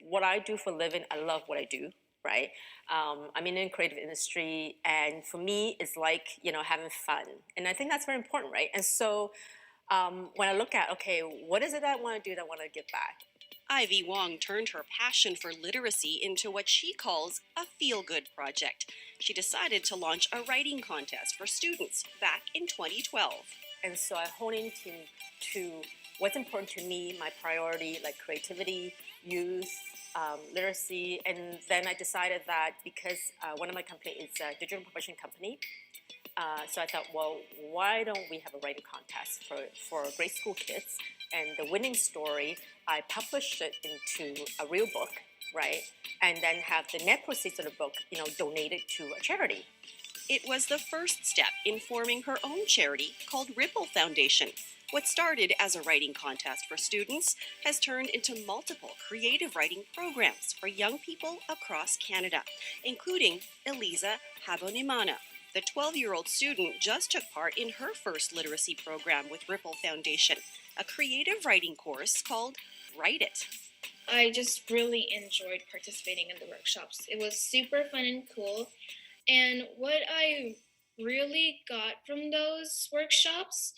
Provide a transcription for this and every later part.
what I do for a living, I love what I do, right? I'm in the creative industry, and for me, it's like, having fun. And I think that's very important, right? And so when I look at, okay, what is it that I want to do that I want to give back? Ivy Wong turned her passion for literacy into what she calls a feel good project. She decided to launch a writing contest for students back in 2012. And so I hone into what's important to me, my priority, like creativity, youth, literacy, and then I decided that because one of my company is a digital publishing company, so I thought, well, why don't we have a writing contest for grade school kids? And the winning story, I published it into a real book, right? And then have the net proceeds of the book, donated to a charity. It was the first step in forming her own charity called Ripple Foundation. What started as a writing contest for students has turned into multiple creative writing programs for young people across Canada, including Eliza Habonimana. The 12-year-old student just took part in her first literacy program with Ripple Foundation, a creative writing course called Write It. I just really enjoyed participating in the workshops. It was super fun and cool. And what I really got from those workshops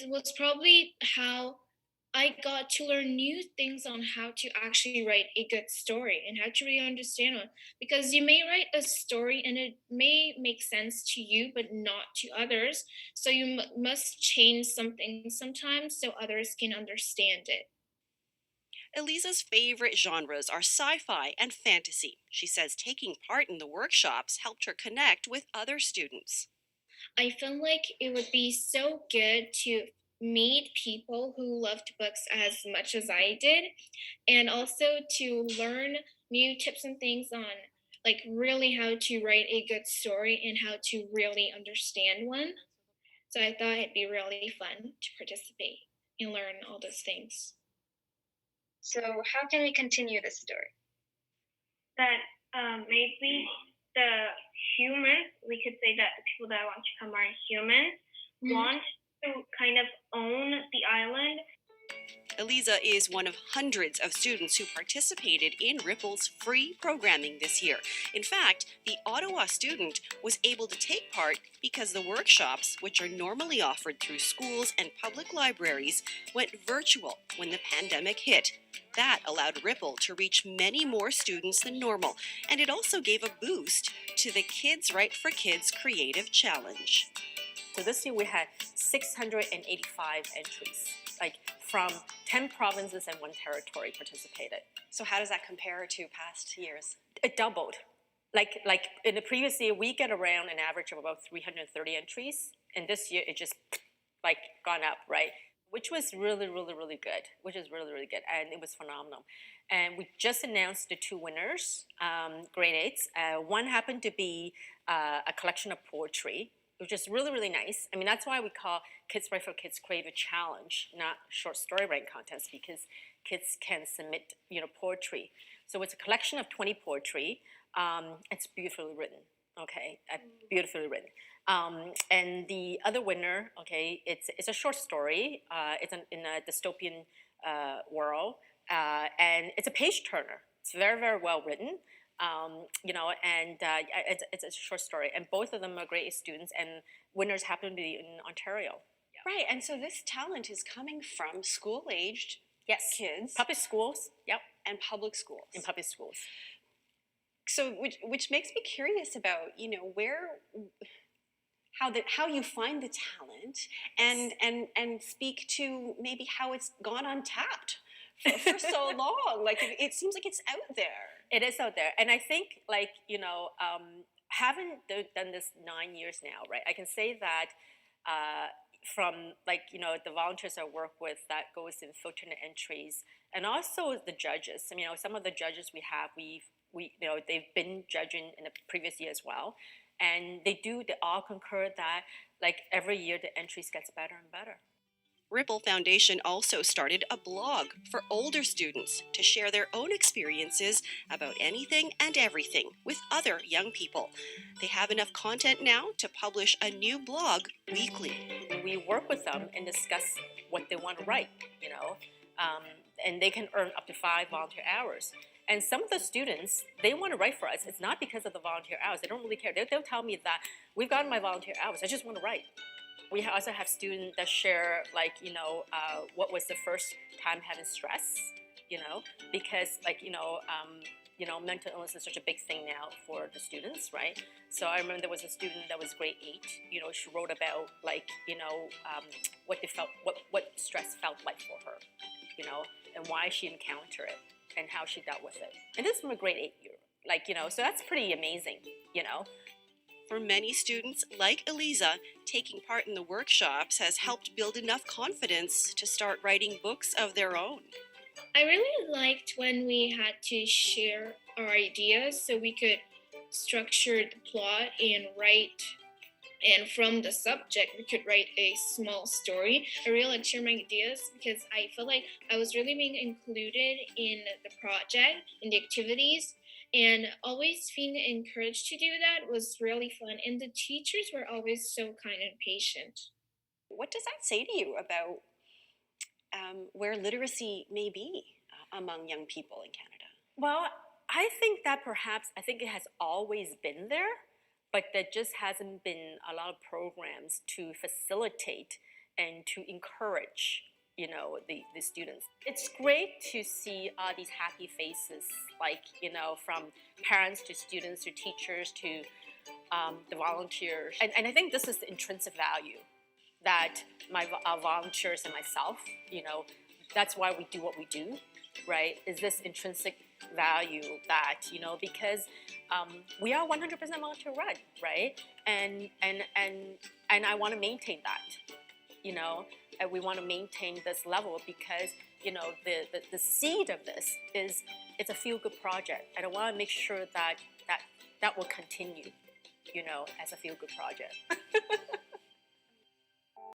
was probably how I got to learn new things on how to actually write a good story and how to really understand one. Because you may write a story and it may make sense to you, but not to others. So you must change something sometimes so others can understand it. Elisa's favorite genres are sci-fi and fantasy. She says taking part in the workshops helped her connect with other students. I feel like it would be so good to meet people who loved books as much as I did, and also to learn new tips and things on like really how to write a good story and how to really understand one. So I thought it'd be really fun to participate and learn all those things. So, how can we continue this story? That maybe the humans, we could say that the people that want to come are humans, want to kind of own the island. Eliza is one of hundreds of students who participated in Ripple's free programming this year. In fact, the Ottawa student was able to take part because the workshops, which are normally offered through schools and public libraries, went virtual when the pandemic hit. That allowed Ripple to reach many more students than normal, and it also gave a boost to the Kids Write for Kids Creative Challenge. So this year we had 685 entries, like from 10 provinces and 1 territory participated. So how does that compare to past years? It doubled. Like in the previous year, we get around an average of about 330 entries, and this year it just like gone up, right? Which was really, really, really good, and it was phenomenal. And we just announced the 2 winners, grade 8s. One happened to be a collection of poetry, which is really, really nice. I mean, that's why we call Kids Write for Kids Creative Challenge, not short story writing contest, because kids can submit, poetry. So it's a collection of 20 poetry. It's beautifully written, okay, beautifully written. And the other winner, okay, it's a short story. It's in a dystopian world, and it's a page turner. It's very, very well written. It's a short story, and both of them are great students, and winners happen to be in Ontario. Right, and so this talent is coming from school-aged kids. Public schools, yep. And public schools. In public schools. So, which makes me curious about, how you find the talent, and speak to maybe how it's gone untapped for so long. Like it seems like it's out there. It is out there, and I think having done this 9 years now, right? I can say that from the volunteers I work with that goes in filtering the entries, and also the judges. I mean, some of the judges we have, they've been judging in the previous year as well, and they all concur that every year the entries gets better and better. Ripple Foundation also started a blog for older students to share their own experiences about anything and everything with other young people. They have enough content now to publish a new blog weekly. We work with them and discuss what they want to write, and they can earn up to 5 volunteer hours. And some of the students, they want to write for us. It's not because of the volunteer hours. They don't really care. They'll tell me that we've gotten my volunteer hours. I just want to write. We also have students that share, like, what was the first time having stress, because, like, mental illness is such a big thing now for the students, right? So I remember there was a student that was grade 8. She wrote about, like, what stress felt like for her, and why she encountered it and how she dealt with it. And this is from a grade 8 year, so that's pretty amazing. For many students, like Eliza, taking part in the workshops has helped build enough confidence to start writing books of their own. I really liked when we had to share our ideas so we could structure the plot and write. And from the subject, we could write a small story. I really like sharing my ideas because I feel like I was really being included in the project, in the activities, and always being encouraged to do that was really fun. And the teachers were always so kind and patient. What does that say to you about where literacy may be among young people in Canada? Well, I think it has always been there, but there just hasn't been a lot of programs to facilitate and to encourage, the students. It's great to see these happy faces, from parents to students to teachers to the volunteers. And I think this is the intrinsic value that our volunteers and myself, that's why we do what we do, right? Is this intrinsic value that, because we are 100% volunteer run, right? And I want to maintain that, and we want to maintain this level because, the seed of this is it's a feel-good project. And I want to make sure that will continue, as a feel-good project.